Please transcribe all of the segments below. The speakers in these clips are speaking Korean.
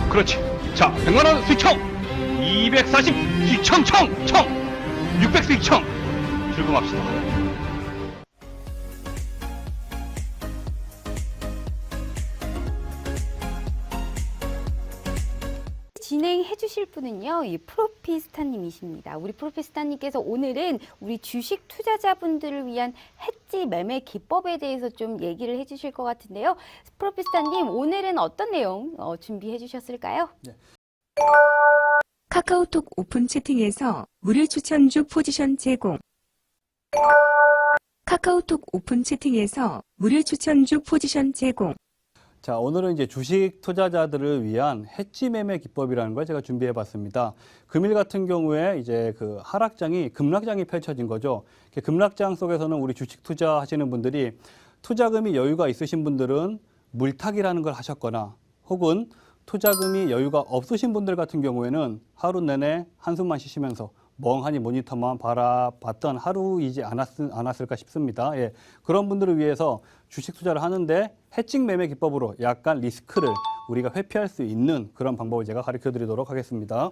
그렇지. 자, 100만 원 수익청, 240 수익청, 600 수익청. 출금합시다. 진행해 주실 분은요, 이 프로피스타님이십니다. 우리 프로피스타님께서 오늘은 우리 주식 투자자분들을 위한 해지 매매 기법에 대해서 좀 얘기를 해 주실 것 같은데요. 프로피스타님, 오늘은 어떤 내용 준비해 주셨을까요? 네. 카카오톡 오픈 채팅에서 무료 추천주 포지션 제공. 카카오톡 오픈 채팅에서 무료 추천주 포지션 제공. 자, 오늘은 이제 주식 투자자들을 위한 해지 매매 기법이라는 걸 제가 준비해 봤습니다. 금일 같은 경우에 이제 그 급락장이 펼쳐진 거죠. 급락장 속에서는 우리 주식 투자하시는 분들이 투자금이 여유가 있으신 분들은 물타기라는 걸 하셨거나 혹은 투자금이 여유가 없으신 분들 같은 경우에는 하루 내내 한숨만 쉬시면서 멍하니 모니터만 바라봤던 하루이지 않았을까 싶습니다. 예, 그런 분들을 위해서 주식 투자를 하는데 해칭 매매 기법으로 약간 리스크를 우리가 회피할 수 있는 그런 방법을 제가 가르쳐 드리도록 하겠습니다.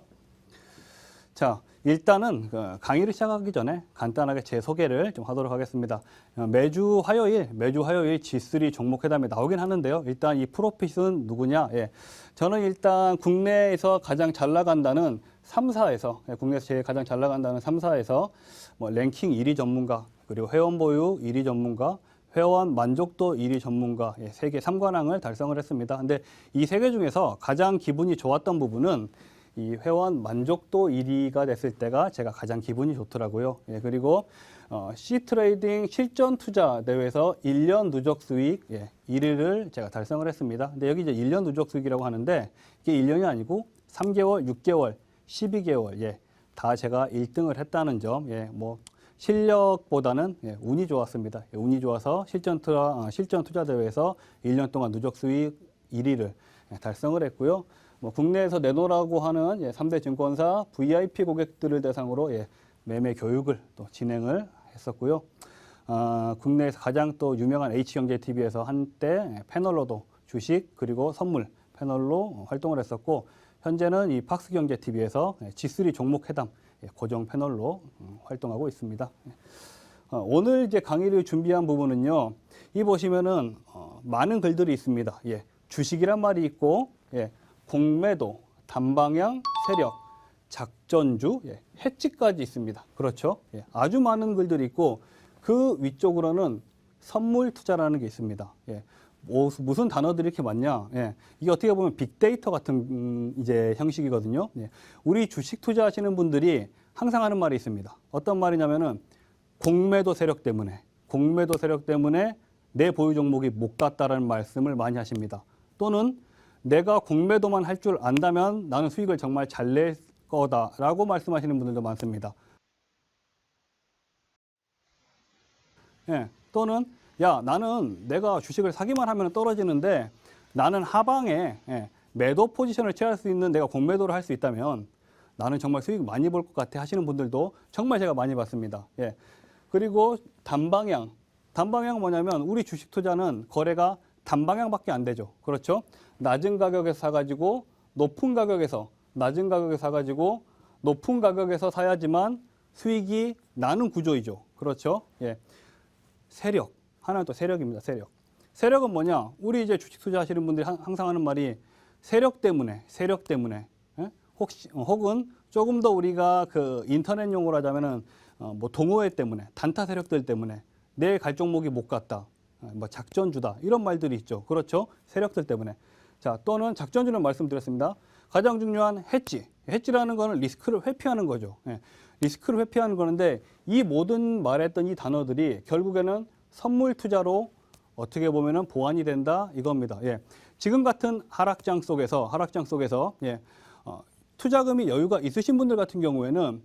자, 일단은 강의를 시작하기 전에 간단하게 제 소개를 좀 하도록 하겠습니다. 매주 화요일 G3 종목 회담에 나오긴 하는데요. 일단 이 프로핏은 누구냐? 예, 저는 일단 국내에서 가장 잘 나간다는 3사에서 국내에서 제일 가장 잘 나간다는 3사에서 뭐 랭킹 1위 전문가, 그리고 회원 보유 1위 전문가, 회원 만족도 1위 전문가, 세계 3관왕을 달성을 했습니다. 근데 이 세 개 중에서 가장 기분이 좋았던 부분은 이 회원 만족도 1위가 됐을 때가 제가 가장 기분이 좋더라고요. 예, 그리고 C트레이딩 실전 투자 대회에서 1년 누적 수익 1위를 제가 달성을 했습니다. 근데 여기 이제 1년 누적 수익이라고 하는데 이게 1년이 아니고 3개월, 6개월, 12개월 다 제가 1등을 했다는 점, 뭐 실력보다는 운이 좋았습니다. 운이 좋아서 실전 투자 대회에서 1년 동안 누적 수익 1위를 달성을 했고요. 뭐 국내에서 내놓으라고 하는 3대 증권사 VIP 고객들을 대상으로 매매 교육을 또 진행을 했었고요. 국내에서 가장 또 유명한 H경제TV에서 한때 패널로도 주식 그리고 선물 패널로 활동을 했었고, 현재는 이 팍스경제TV에서 G3 종목 회담 고정 패널로 활동하고 있습니다. 오늘 이제 강의를 준비한 부분은요, 이 보시면은 많은 글들이 있습니다. 주식이란 말이 있고, 공매도, 단방향, 세력, 작전주, 해지까지 있습니다. 그렇죠? 아주 많은 글들이 있고 그 위쪽으로는 선물 투자라는 게 있습니다. 무슨 단어들이 이렇게 많냐? 이게 어떻게 보면 빅데이터 같은 이제 형식이거든요. 우리 주식 투자하시는 분들이 항상 하는 말이 있습니다. 어떤 말이냐면은 공매도 세력 때문에 내 보유 종목이 못 갔다라는 말씀을 많이 하십니다. 또는 내가 공매도만 할 줄 안다면 나는 수익을 정말 잘 낼 거다라고 말씀하시는 분들도 많습니다. 또는 야, 나는 내가 주식을 사기만 하면 떨어지는데 나는 하방에 매도 포지션을 취할 수 있는 내가 공매도를 할 수 있다면 나는 정말 수익 많이 볼 것 같아 하시는 분들도 정말 제가 많이 봤습니다. 그리고 단방향 뭐냐면 우리 주식 투자는 거래가 단방향밖에 안 되죠. 그렇죠? 낮은 가격에서 사가지고 높은 가격에서 사가지고 높은 가격에서 사야지만 수익이 나는 구조이죠. 그렇죠? 세력. 하나는 또 세력입니다. 세력은 뭐냐? 우리 이제 주식 투자하시는 분들이 항상 하는 말이 세력 때문에. 혹은 조금 더 우리가 그 인터넷 용어로 하자면은 뭐 동호회 때문에, 단타 세력들 때문에 내 갈 종목이 못 갔다. 뭐 작전주다. 이런 말들이 있죠. 그렇죠? 세력들 때문에. 자, 또는 작전주는 말씀드렸습니다. 가장 중요한 해지라는 거는 리스크를 회피하는 거죠. 리스크를 회피하는 거는데 이 모든 말했던 이 단어들이 결국에는 선물 투자로 어떻게 보면은 보완이 된다 이겁니다. 지금 같은 하락장 속에서 투자금이 여유가 있으신 분들 같은 경우에는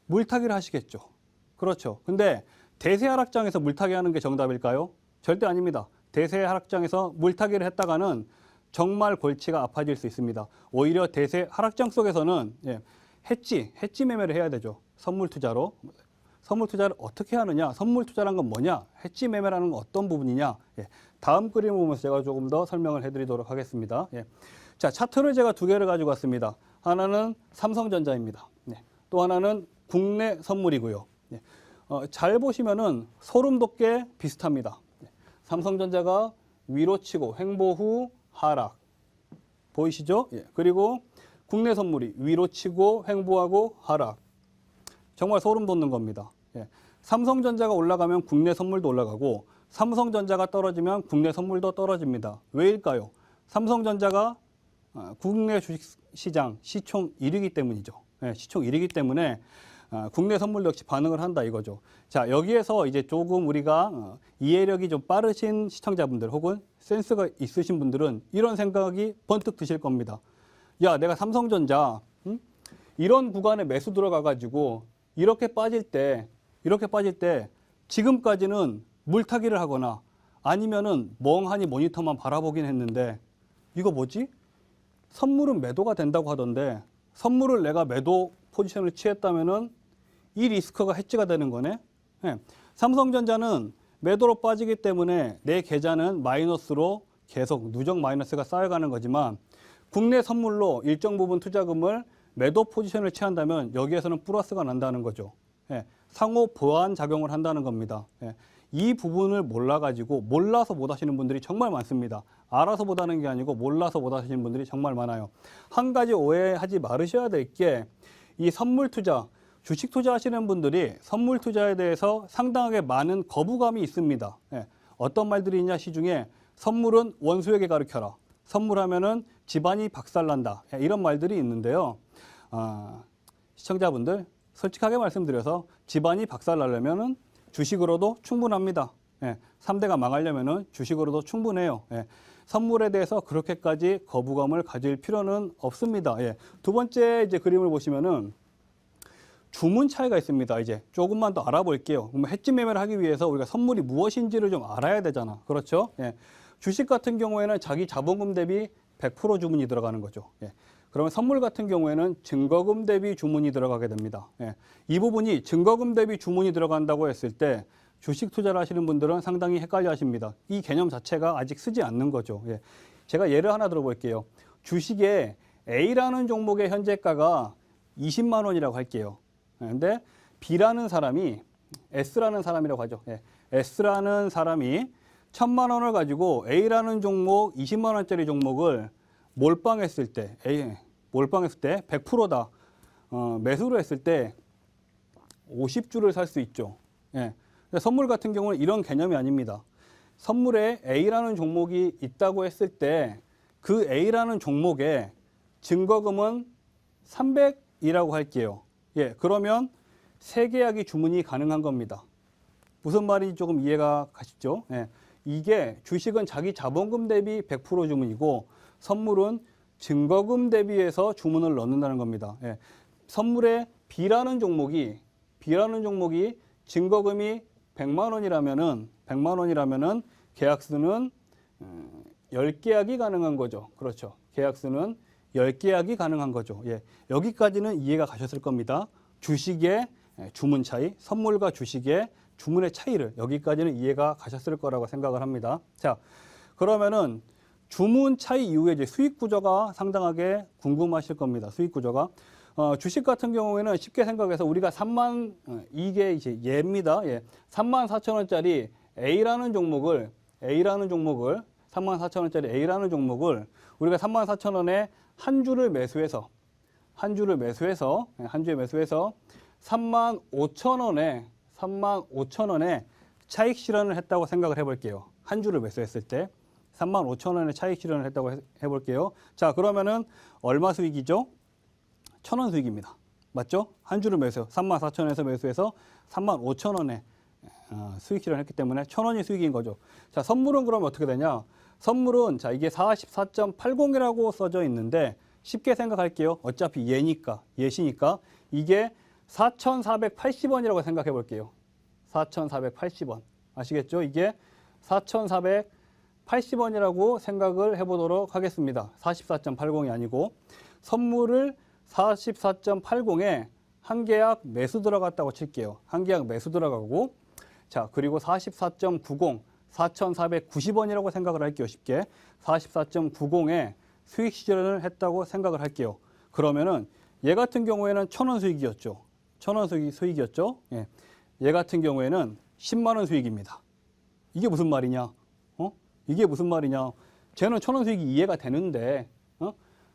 물타기를 하시겠죠. 그렇죠. 근데 대세 하락장에서 물타기 하는 게 정답일까요? 절대 아닙니다. 대세 하락장에서 물타기를 했다가는 정말 골치가 아파질 수 있습니다. 오히려 대세 하락장 속에서는 해지 매매를 해야 되죠. 선물 투자로. 선물 투자를 어떻게 하느냐? 선물 투자라는 건 뭐냐? 해지 매매라는 건 어떤 부분이냐? 다음 그림을 보면서 제가 조금 더 설명을 해드리도록 하겠습니다. 자, 차트를 제가 두 개를 가지고 왔습니다. 하나는 삼성전자입니다. 네. 또 하나는 국내 선물이고요. 네. 잘 보시면은 소름 돋게 비슷합니다. 네. 삼성전자가 위로 치고 횡보 후 하락. 보이시죠? 예. 그리고 국내 선물이 위로 치고 횡보하고 하락. 정말 소름 돋는 겁니다. 예. 삼성전자가 올라가면 국내 선물도 올라가고 삼성전자가 떨어지면 국내 선물도 떨어집니다. 왜일까요? 삼성전자가 국내 주식시장 시총 1위이기 때문이죠. 예, 시총 1위이기 때문에 국내 선물도 역시 반응을 한다 이거죠. 자, 여기에서 이제 조금 우리가 이해력이 좀 빠르신 시청자분들 혹은 센스가 있으신 분들은 이런 생각이 번뜩 드실 겁니다. 야, 내가 삼성전자 이런 구간에 매수 들어가가지고 이렇게 빠질 때 지금까지는 물타기를 하거나 아니면은 멍하니 모니터만 바라보긴 했는데 이거 뭐지? 선물은 매도가 된다고 하던데 선물을 내가 매도 포지션을 취했다면은 이 리스크가 해지가 되는 거네. 예. 삼성전자는 매도로 빠지기 때문에 내 계좌는 마이너스로 계속 누적 마이너스가 쌓여가는 거지만 국내 선물로 일정 부분 투자금을 매도 포지션을 취한다면 여기에서는 플러스가 난다는 거죠. 예. 상호 보완 작용을 한다는 겁니다. 예. 이 부분을 몰라서 못 하시는 분들이 정말 많습니다. 알아서 못 하는 게 아니고 몰라서 못 하시는 분들이 정말 많아요. 한 가지 오해하지 말으셔야 될 게 이 선물 투자, 주식 투자하시는 분들이 선물 투자에 대해서 상당하게 많은 거부감이 있습니다. 예. 어떤 말들이 있냐 시중에 선물은 원수에게 가르쳐라. 선물하면은 집안이 박살난다. 예. 이런 말들이 있는데요. 시청자분들 솔직하게 말씀드려서 집안이 박살나려면은 주식으로도 충분합니다. 예, 3대가 망하려면은 주식으로도 충분해요. 예, 선물에 대해서 그렇게까지 거부감을 가질 필요는 없습니다. 예, 두 번째 이제 그림을 보시면은 주문 차이가 있습니다. 이제 조금만 더 알아볼게요. 그러면 해지 매매를 하기 위해서 우리가 선물이 무엇인지를 좀 알아야 되잖아. 그렇죠? 예, 주식 같은 경우에는 자기 자본금 대비 100% 주문이 들어가는 거죠. 예. 그러면 선물 같은 경우에는 증거금 대비 주문이 들어가게 됩니다. 예. 이 부분이 증거금 대비 주문이 들어간다고 했을 때 주식 투자를 하시는 분들은 상당히 헷갈려 하십니다. 이 개념 자체가 아직 쓰지 않는 거죠. 예. 제가 예를 하나 들어볼게요. 주식의 A라는 종목의 현재가가 20만 원이라고 할게요. 그런데 B라는 사람이 S라는 사람이라고 하죠. 예. S라는 사람이 1000만 원을 가지고 A라는 종목 20만 원짜리 종목을 몰빵했을 때 100%다 매수를 했을 때 50주를 살 수 있죠. 예. 선물 같은 경우는 이런 개념이 아닙니다. 선물에 A라는 종목이 있다고 했을 때 그 A라는 종목의 증거금은 300이라고 할게요. 예, 그러면 3계약이 주문이 가능한 겁니다. 무슨 말인지 조금 이해가 가시죠? 예. 이게 주식은 자기 자본금 대비 100% 주문이고 선물은 증거금 대비해서 주문을 넣는다는 겁니다. 예. 선물에 B라는 종목이 증거금이 100만 원이라면은 계약수는 10계약이 가능한 거죠. 그렇죠. 계약수는 10계약이 가능한 거죠. 예. 여기까지는 이해가 가셨을 겁니다. 주식의 주문 차이, 선물과 주식의 주문의 차이를 여기까지는 이해가 가셨을 거라고 생각을 합니다. 자, 그러면은 주문 차이 이후에 이제 수익 구조가 상당하게 궁금하실 겁니다. 수익 구조가. 주식 같은 경우에는 쉽게 생각해서 우리가 이게 이제 예입니다. 예. 34,000원짜리 A라는 종목을 34,000원짜리 A라는 종목을 우리가 34,000원에 한 주에 매수해서 35,000원에 차익 실현을 했다고 생각을 해볼게요. 한 주를 매수했을 때 35,000원에 차익 실현을 했다고 해볼게요. 자, 그러면은 얼마 수익이죠? 1,000원 수익입니다. 맞죠? 한 주를 34,000원에서 매수해서 35,000원에 수익 실현했기 때문에 1,000원이 수익인 거죠. 자, 선물은 그러면 어떻게 되냐? 선물은 자, 이게 44.80이라고 써져 있는데 쉽게 생각할게요. 어차피 예시니까 이게 4,480원이라고 생각해 볼게요. 4,480원. 아시겠죠? 이게 4,480원이라고 생각을 해보도록 하겠습니다. 44.80이 아니고 선물을 44.80에 한 계약 매수 들어갔다고 칠게요. 한 계약 매수 들어가고 자, 그리고 44.90, 4,490원이라고 생각을 할게요. 쉽게. 44.90에 수익 실현을 했다고 생각을 할게요. 그러면은 얘 같은 경우에는 1,000원 수익이었죠. 1,000원 수익이었죠. 예. 얘 같은 경우에는 10만 원 수익입니다. 이게 무슨 말이냐? 이게 무슨 말이냐? 쟤는 1,000원 수익이 이해가 되는데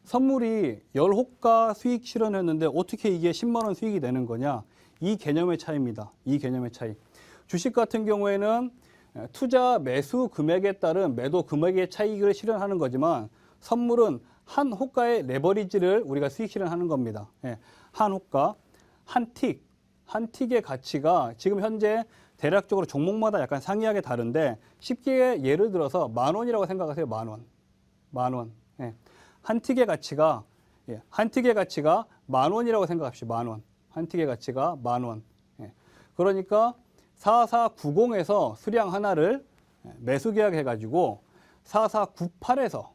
선물이 10호가 수익 실현했는데 어떻게 이게 10만 원 수익이 되는 거냐? 이 개념의 차이입니다. 이 개념의 차이. 주식 같은 경우에는 투자 매수 금액에 따른 매도 금액의 차익을 실현하는 거지만 선물은 한 호가의 레버리지를 우리가 수익 실현하는 겁니다. 예, 한 호가, 한 틱의 가치가 지금 현재 대략적으로 종목마다 약간 상이하게 다른데 쉽게 예를 들어서 10,000원이라고 생각하세요. 10,000원. 10,000원. 예. 한 틱의 가치가 10,000원이라고 생각합시다. 10,000원. 한 틱의 가치가 10,000원. 예. 그러니까 4490에서 수량 하나를 매수 계약해가지고 4498에서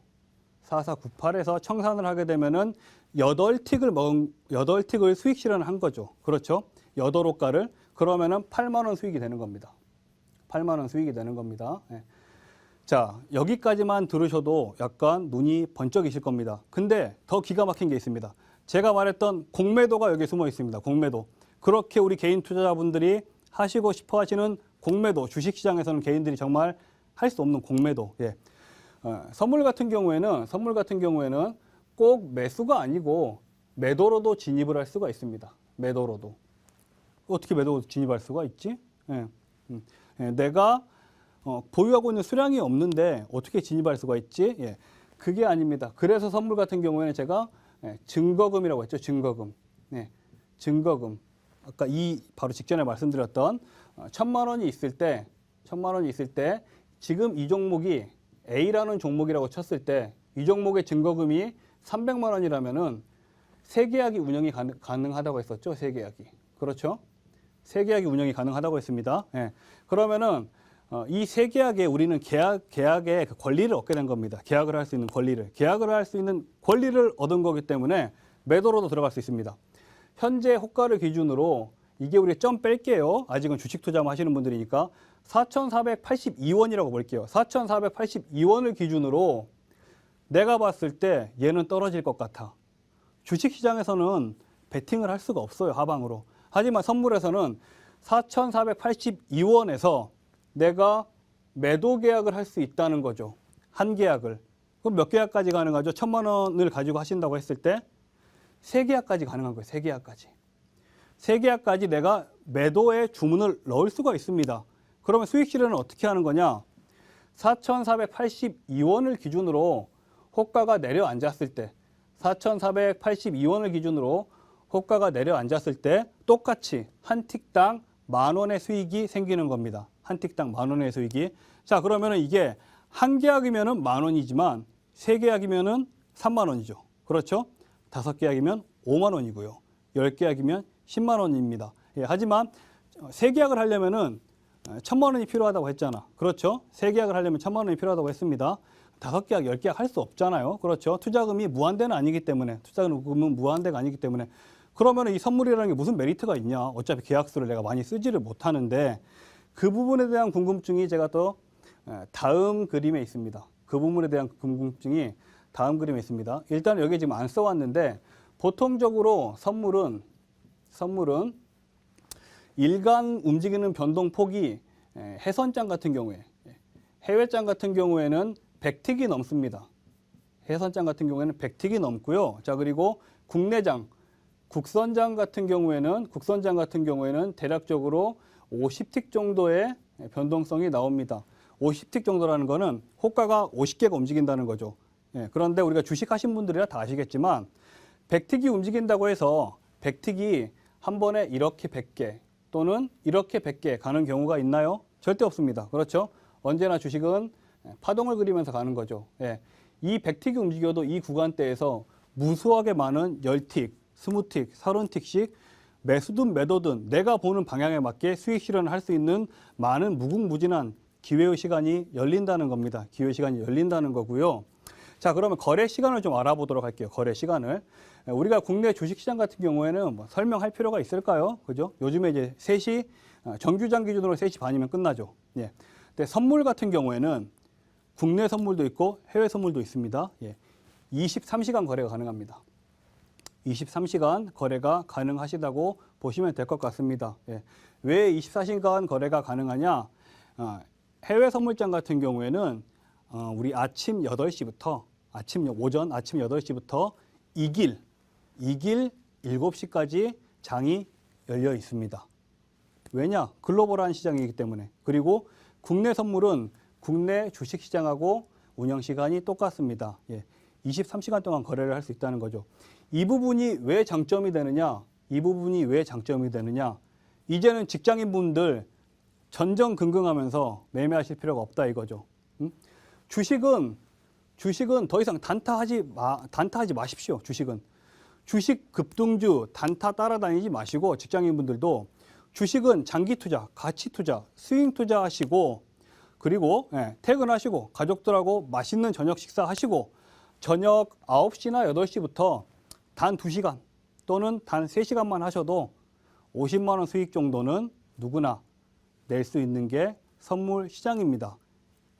청산을 하게 되면은 8틱을 수익 실현을 한 거죠. 그렇죠? 8호가를. 그러면은 8만 원 수익이 되는 겁니다. 8만 원 수익이 되는 겁니다. 예. 자, 여기까지만 들으셔도 약간 눈이 번쩍이실 겁니다. 근데 더 기가 막힌 게 있습니다. 제가 말했던 공매도가 여기 숨어 있습니다. 공매도. 그렇게 우리 개인 투자자분들이 하시고 싶어 하시는 공매도, 주식시장에서는 개인들이 정말 할 수 없는 공매도. 예. 선물 같은 경우에는 꼭 매수가 아니고 매도로도 진입을 할 수가 있습니다. 매도로도. 어떻게 매도로 진입할 수가 있지? 예. 내가 보유하고 있는 수량이 없는데 어떻게 진입할 수가 있지? 예. 그게 아닙니다. 그래서 선물 같은 경우에는 제가 증거금이라고 했죠. 증거금. 네. 증거금. 아까 바로 직전에 말씀드렸던 1,000만 원이 있을 때 지금 이 종목이 A라는 종목이라고 쳤을 때 이 종목의 증거금이 300만 원이라면은 세계약이 운영이 가능하다고 했었죠. 세계약이. 그렇죠? 세계약이 운영이 가능하다고 했습니다. 예. 그러면은 이 세계약에 우리는 계약의 그 권리를 얻게 된 겁니다. 계약을 할 수 있는 권리를 얻은 거기 때문에 매도로도 들어갈 수 있습니다. 현재 호가를 기준으로 이게 우리 점 뺄게요. 아직은 주식 투자만 하시는 분들이니까 4,482원이라고 볼게요. 4,482원을 기준으로 내가 봤을 때 얘는 떨어질 것 같아. 주식시장에서는 베팅을 할 수가 없어요. 하방으로. 하지만 선물에서는 4,482원에서 내가 매도 계약을 할 수 있다는 거죠. 한 계약을. 그럼 몇 계약까지 가능하죠? 1,000만 원을 가지고 하신다고 했을 때 3계약까지 가능한 거예요. 3계약까지. 3계약까지 내가 매도에 주문을 넣을 수가 있습니다. 그러면 수익 실현은 어떻게 하는 거냐? 4,482원을 기준으로 호가가 내려앉았을 때 4,482원을 기준으로 호가가 내려앉았을 때 똑같이 한 틱당 10,000원의 수익이 생기는 겁니다. 한 틱당 10,000원의 수익이. 자, 그러면은 이게 한 계약이면은 10,000원이지만 3계약이면은 3만 원이죠. 그렇죠? 5계약이면 5만 원이고요. 10계약이면 10만 원입니다. 예, 하지만 3계약을 하려면은 1,000만 원이 필요하다고 했잖아. 그렇죠? 3계약을 하려면 1,000만 원이 필요하다고 했습니다. 5계약, 10계약 할 수 없잖아요. 그렇죠? 투자금이 무한대는 아니기 때문에, 투자금은 무한대가 아니기 때문에. 그러면 이 선물이라는 게 무슨 메리트가 있냐? 어차피 계약수를 내가 많이 쓰지를 못하는데 그 부분에 대한 궁금증이 제가 또 다음 그림에 있습니다. 그 부분에 대한 궁금증이 다음 그림에 있습니다. 일단 여기 지금 안 써왔는데 보통적으로 선물은 일간 움직이는 변동폭이 해선장 같은 경우에 해외장 같은 경우에는 100틱이 넘습니다. 해선장 같은 경우에는 100틱이 넘고요. 자, 그리고 국선장 같은 경우에는 대략적으로 50틱 정도의 변동성이 나옵니다. 50틱 정도라는 거는 호가가 50개가 움직인다는 거죠. 예, 그런데 우리가 주식하신 분들이라 다 아시겠지만 100틱이 움직인다고 해서 100틱이 한 번에 이렇게 100개 또는 이렇게 100개 가는 경우가 있나요? 절대 없습니다. 그렇죠? 언제나 주식은 파동을 그리면서 가는 거죠. 예, 이 100틱이 움직여도 이 구간대에서 무수하게 많은 10틱, 20틱, 30틱씩 매수든 매도든 내가 보는 방향에 맞게 수익 실현을 할 수 있는 많은 무궁무진한 기회의 시간이 열린다는 겁니다. 기회 시간이 열린다는 거고요. 자, 그러면 거래 시간을 좀 알아보도록 할게요. 거래 시간을. 우리가 국내 주식시장 같은 경우에는 뭐 설명할 필요가 있을까요? 그죠? 요즘에 이제 3시, 정규장 기준으로 3시 반이면 끝나죠. 예. 근데 선물 같은 경우에는 국내 선물도 있고 해외 선물도 있습니다. 예. 23시간 거래가 가능합니다. 23시간 거래가 가능하시다고 보시면 될 것 같습니다. 예. 왜 24시간 거래가 가능하냐? 해외 선물장 같은 경우에는 우리 아침 8시부터 오전 아침 8시부터 이길 7시까지 장이 열려 있습니다. 왜냐? 글로벌한 시장이기 때문에. 그리고 국내 선물은 국내 주식시장하고 운영시간이 똑같습니다. 예. 23시간 동안 거래를 할 수 있다는 거죠. 이 부분이 왜 장점이 되느냐? 이제는 직장인분들 전전긍긍하면서 매매하실 필요가 없다 이거죠. 주식은 더 이상 단타하지 마십시오. 주식 급등주 단타 따라다니지 마시고 직장인분들도 주식은 장기 투자, 가치 투자, 스윙 투자하시고 그리고 퇴근하시고 가족들하고 맛있는 저녁 식사하시고 저녁 9시나 8시부터 단 2시간 또는 단 3시간만 하셔도 50만 원 수익 정도는 누구나 낼 수 있는 게 선물 시장입니다.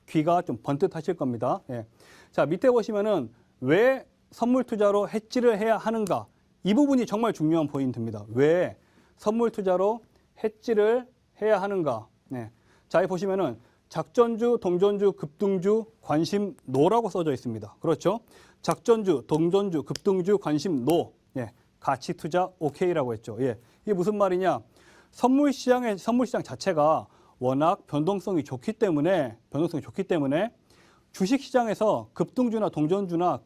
귀가 좀 번뜩하실 겁니다. 예. 자, 밑에 보시면은 왜 선물 투자로 해지를 해야 하는가? 이 부분이 정말 중요한 포인트입니다. 왜 선물 투자로 해지를 해야 하는가? 네. 자, 여기 보시면은 작전주, 동전주, 급등주, 관심 노라고 써져 있습니다. 그렇죠? 작전주, 동전주, 급등주, 관심 노. 예. 가치 투자 오케이라고 했죠. 예. 이게 무슨 말이냐? 선물 시장 자체가 워낙 변동성이 좋기 때문에 주식 시장에서 급등주나 동전주나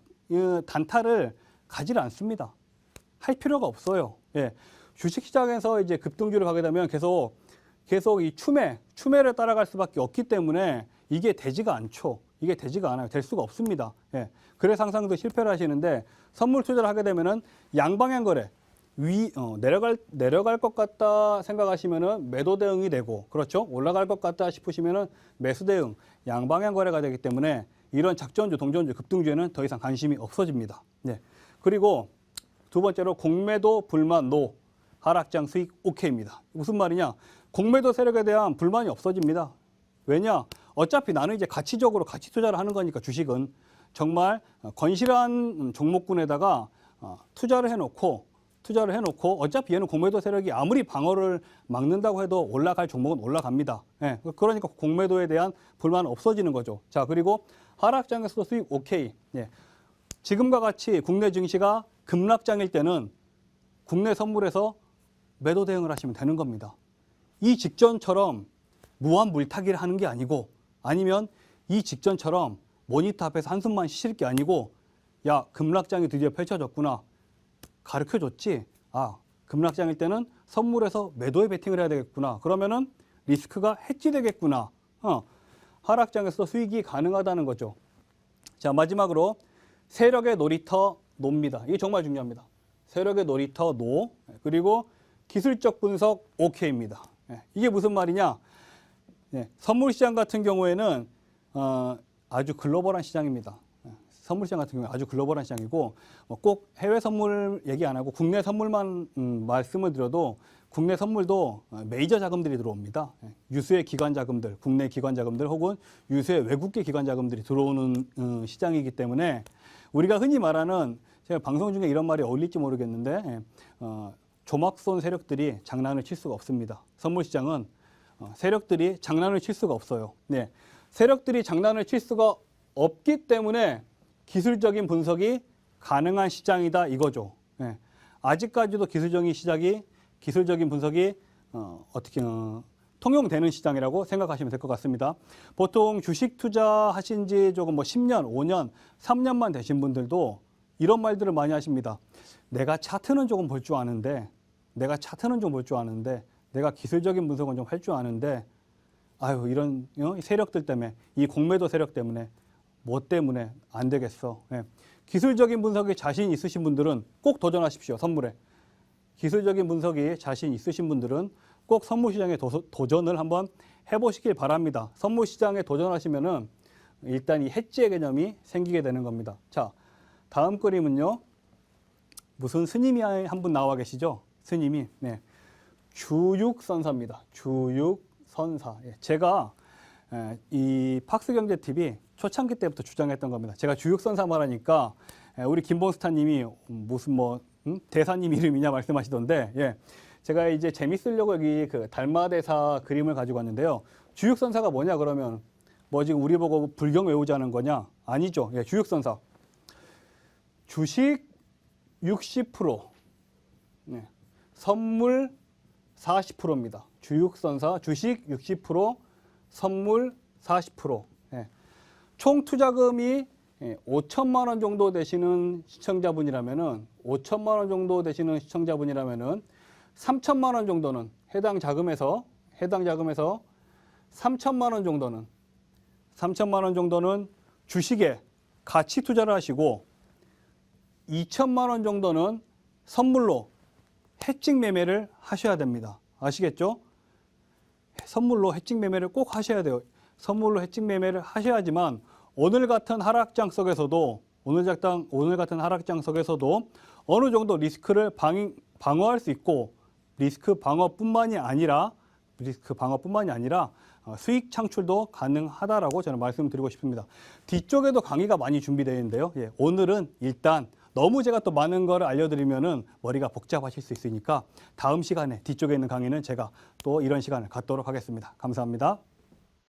단타를 가지를 않습니다. 할 필요가 없어요. 예. 주식 시장에서 이제 급등주를 가게 되면 계속 이 추매를 따라갈 수밖에 없기 때문에 이게 되지가 않죠. 이게 되지가 않아요. 될 수가 없습니다. 예. 그래서 항상 실패를 하시는데 선물 투자를 하게 되면은 양방향 거래, 내려갈 것 같다 생각하시면은 매도 대응이 되고, 그렇죠? 올라갈 것 같다 싶으시면은 매수 대응, 양방향 거래가 되기 때문에 이런 작전주, 동전주, 급등주에는 더 이상 관심이 없어집니다. 네. 그리고 두 번째로 공매도 불만 노, 하락장 수익 오케이입니다. 무슨 말이냐? 공매도 세력에 대한 불만이 없어집니다. 왜냐? 어차피 나는 이제 가치적으로 가치 투자를 하는 거니까 주식은 정말 건실한 종목군에다가 투자를 해놓고 어차피 얘는 공매도 세력이 아무리 방어를 막는다고 해도 올라갈 종목은 올라갑니다. 예, 그러니까 공매도에 대한 불만은 없어지는 거죠. 자, 그리고 하락장에서도 수익 오케이. 예, 지금과 같이 국내 증시가 급락장일 때는 국내 선물에서 매도 대응을 하시면 되는 겁니다. 이 직전처럼 무한 물타기를 하는 게 아니고, 아니면 이 직전처럼 모니터 앞에서 한숨만 쉬실 게 아니고, 야, 급락장이 드디어 펼쳐졌구나. 가르쳐줬지. 아, 급락장일 때는 선물에서 매도에 베팅을 해야 되겠구나. 그러면은 리스크가 해지되겠구나. 하락장에서 수익이 가능하다는 거죠. 자, 마지막으로 세력의 놀이터 노입니다. 이게 정말 중요합니다. 세력의 놀이터 노, 그리고 기술적 분석 오케이입니다. 이게 무슨 말이냐? 선물 시장 같은 경우에는 아주 글로벌한 시장입니다. 선물 시장 같은 경우는 아주 글로벌한 시장이고, 꼭 해외 선물 얘기 안 하고 국내 선물만 말씀을 드려도 국내 선물도 메이저 자금들이 들어옵니다. 유수의 기관 자금들, 국내 기관 자금들 혹은 유수의 외국계 기관 자금들이 들어오는 시장이기 때문에 우리가 흔히 말하는, 제가 방송 중에 이런 말이 어울릴지 모르겠는데 조막손 세력들이 장난을 칠 수가 없습니다. 선물 시장은 세력들이 장난을 칠 수가 없어요. 네. 세력들이 장난을 칠 수가 없기 때문에 기술적인 분석이 가능한 시장이다 이거죠. 네. 아직까지도 기술적인 분석이 어떻게 통용되는 시장이라고 생각하시면 될 것 같습니다. 보통 주식 투자하신 지 조금 10년, 5년, 3년만 되신 분들도 이런 말들을 많이 하십니다. 내가 차트는 조금 볼 줄 아는데, 내가 기술적인 분석은 좀 할 줄 아는데, 아유, 이런 세력들 때문에, 이 공매도 세력 때문에, 뭐 때문에 안 되겠어. 예. 기술적인 분석에 자신 있으신 분들은 꼭 도전하십시오. 선물에. 기술적인 분석이 자신 있으신 분들은 꼭 선물 시장에 도전을 한번 해보시길 바랍니다. 선물 시장에 도전하시면은 일단 이 해지의 개념이 생기게 되는 겁니다. 자, 다음 그림은요. 무슨 스님이 한 분 나와 계시죠? 스님이. 네. 주육선사입니다. 주육선사. 예. 제가 이 팍스경제TV 초창기 때부터 주장했던 겁니다. 제가 주육선사 말하니까 우리 김봉스타님이 무슨 뭐 대사님 이름이냐 말씀하시던데, 예. 제가 이제 재밌으려고 여기 그 달마대사 그림을 가지고 왔는데요. 주육선사가 뭐냐 그러면 뭐 지금 우리 보고 불경 외우자는 거냐? 아니죠. 예, 주육선사. 주식 60%, 네. 선물 40%입니다. 주육선사 주식 60%, 선물 40%. 예. 총 투자금이 5천만 원 정도 되시는 시청자분이라면은 5천만 원 정도 되시는 시청자분이라면은 3천만 원 정도는 해당 자금에서 3천만 원 정도는 주식에 가치 투자를 하시고 2천만 원 정도는 선물로 해칭 매매를 하셔야 됩니다. 아시겠죠? 선물로 해칭 매매를 꼭 하셔야 돼요. 선물로 해칭 매매를 하셔야지만 오늘 같은 하락장 속에서도 어느 정도 리스크를 방어할 수 있고 리스크 방어뿐만이 아니라 수익 창출도 가능하다라고 저는 말씀드리고 싶습니다. 뒤쪽에도 강의가 많이 준비되어 있는데요. 예, 오늘은 일단 너무 제가 또 많은 걸 알려드리면은 머리가 복잡하실 수 있으니까 다음 시간에 뒤쪽에 있는 강의는 제가 또 이런 시간을 갖도록 하겠습니다. 감사합니다.